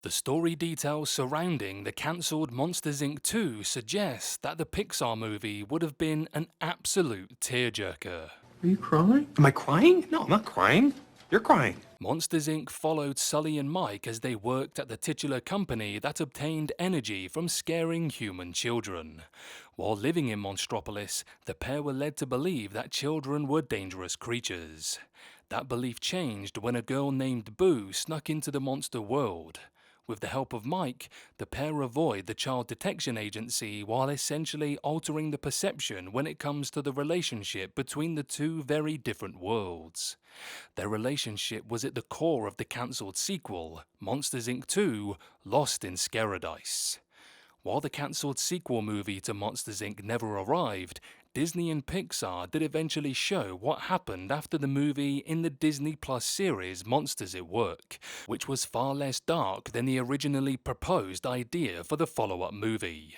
The story details surrounding the cancelled Monsters Inc. 2 suggest that the Pixar movie would have been an absolute tearjerker. Are you crying? Am I crying? No, I'm not crying. You're crying. Monsters Inc. followed Sully and Mike as they worked at the titular company that obtained energy from scaring human children. While living in Monstropolis, the pair were led to believe that children were dangerous creatures. That belief changed when a girl named Boo snuck into the monster world. With the help of Mike, the pair avoid the Child Detection Agency while essentially altering the perception when it comes to the relationship between the two very different worlds. Their relationship was at the core of the cancelled sequel, Monsters Inc. 2: Lost in Scaradise. While the cancelled sequel movie to Monsters Inc. never arrived, Disney and Pixar did eventually show what happened after the movie in the disneyplus series Monsters at Work, which was far less dark than the originally proposed idea for the follow-up movie.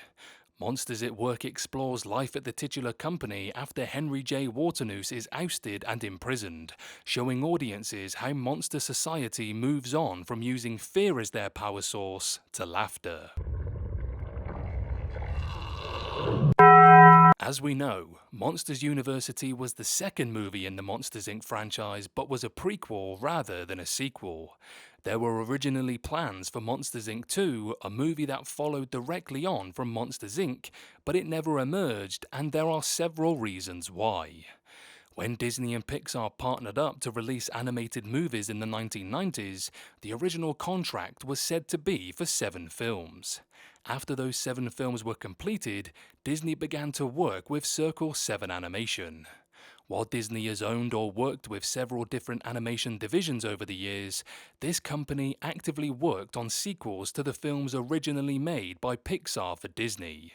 Monsters at Work explores life at the titular company after Henry J. Waternoose is ousted and imprisoned, showing audiences how monster society moves on from using fear as their power source to laughter. As we know, Monsters University was the second movie in the Monsters Inc. franchise but was a prequel rather than a sequel. There were originally plans for Monsters Inc. 2, a movie that followed directly on from Monsters Inc., but it never emerged, and there are several reasons why. When Disney and Pixar partnered up to release animated movies in the 1990s, the original contract was said to be for 7 films. After those 7 films were completed, Disney began to work with Circle 7 Animation. While Disney has owned or worked with several different animation divisions over the years, this company actively worked on sequels to the films originally made by Pixar for Disney.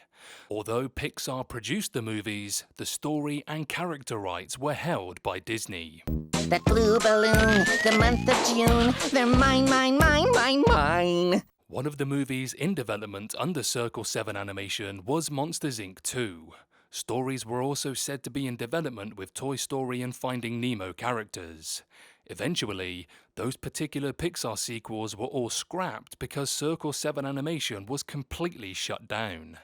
Although Pixar produced the movies, the story and character rights were held by Disney. That blue balloon, the month of June, they're mine, mine, mine, mine, mine. One of the movies in development under Circle 7 Animation was Monsters Inc. 2. Stories were also said to be in development with Toy Story and Finding Nemo characters. Eventually, those particular Pixar sequels were all scrapped because Circle 7 Animation was completely shut down.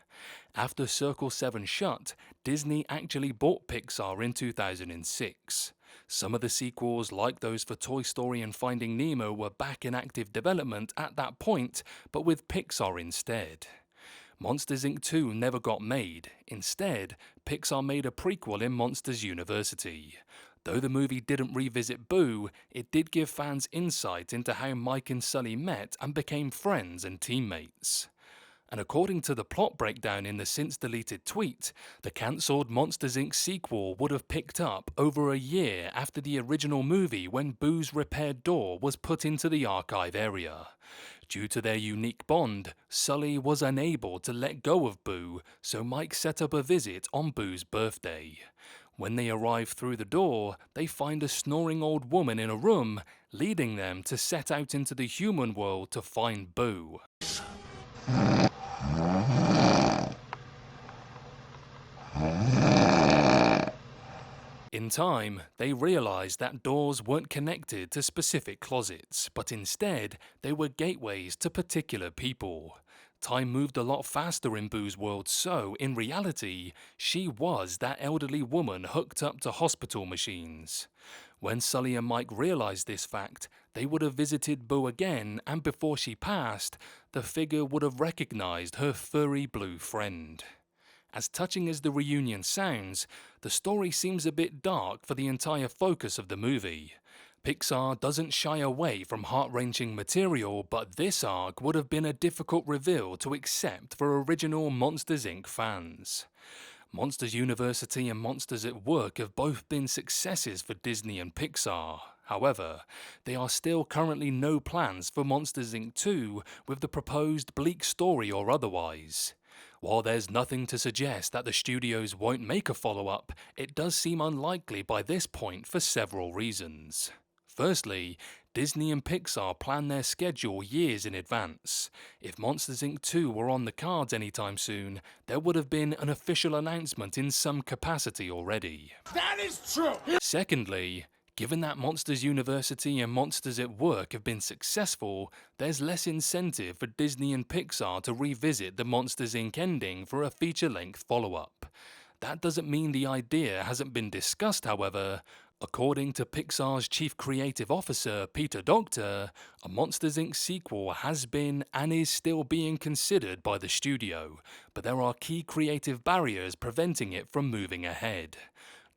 After Circle 7 shut, Disney actually bought Pixar in 2006. Some of the sequels, like those for Toy Story and Finding Nemo, were back in active development at that point, but with Pixar instead. Monsters Inc. 2 never got made. Instead, Pixar made a prequel in Monsters University. Though the movie didn't revisit Boo, it did give fans insight into how Mike and Sully met and became friends and teammates. And according to the plot breakdown in the since-deleted tweet, the cancelled Monsters Inc. sequel would have picked up over a year after the original movie when Boo's repaired door was put into the archive area. Due to their unique bond, Sully was unable to let go of Boo, so Mike set up a visit on Boo's birthday. When they arrive through the door, they find a snoring old woman in a room, leading them to set out into the human world to find Boo. In time, they realized that doors weren't connected to specific closets, but instead, they were gateways to particular people. Time moved a lot faster in Boo's world, so, in reality, she was that elderly woman hooked up to hospital machines. When Sully and Mike realized this fact, they would have visited Boo again, and before she passed, the figure would have recognized her furry blue friend. As touching as the reunion sounds, the story seems a bit dark for the entire focus of the movie. Pixar doesn't shy away from heart-wrenching material, but this arc would have been a difficult reveal to accept for original Monsters Inc. fans. Monsters University and Monsters at Work have both been successes for Disney and Pixar. However, there are still currently no plans for Monsters Inc. 2 with the proposed bleak story or otherwise. While there's nothing to suggest that the studios won't make a follow-up, it does seem unlikely by this point for several reasons. Firstly, Disney and Pixar plan their schedule years in advance. If Monsters Inc. 2 were on the cards anytime soon, there would have been an official announcement in some capacity already. That is true! Secondly, Given that Monsters University and Monsters at Work have been successful, there's less incentive for Disney and Pixar to revisit the Monsters Inc. ending for a feature-length follow-up. That doesn't mean the idea hasn't been discussed, however. According to Pixar's chief creative officer, Peter Docter, a Monsters Inc. sequel has been and is still being considered by the studio, but there are key creative barriers preventing it from moving ahead.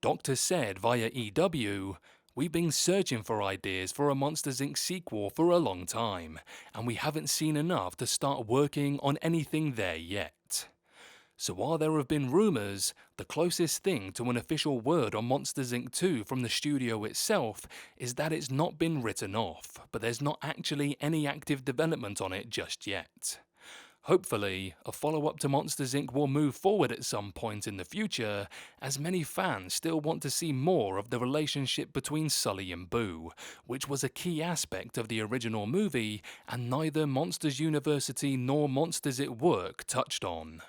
Docter said via EW, "We've been searching for ideas for a Monsters Inc. sequel for a long time, and we haven't seen enough to start working on anything there yet." So while there have been rumours, the closest thing to an official word on Monsters Inc. 2 from the studio itself is that it's not been written off, but there's not actually any active development on it just yet. Hopefully, a follow-up to Monsters Inc. will move forward at some point in the future, as many fans still want to see more of the relationship between Sully and Boo, which was a key aspect of the original movie and neither Monsters University nor Monsters at Work touched on.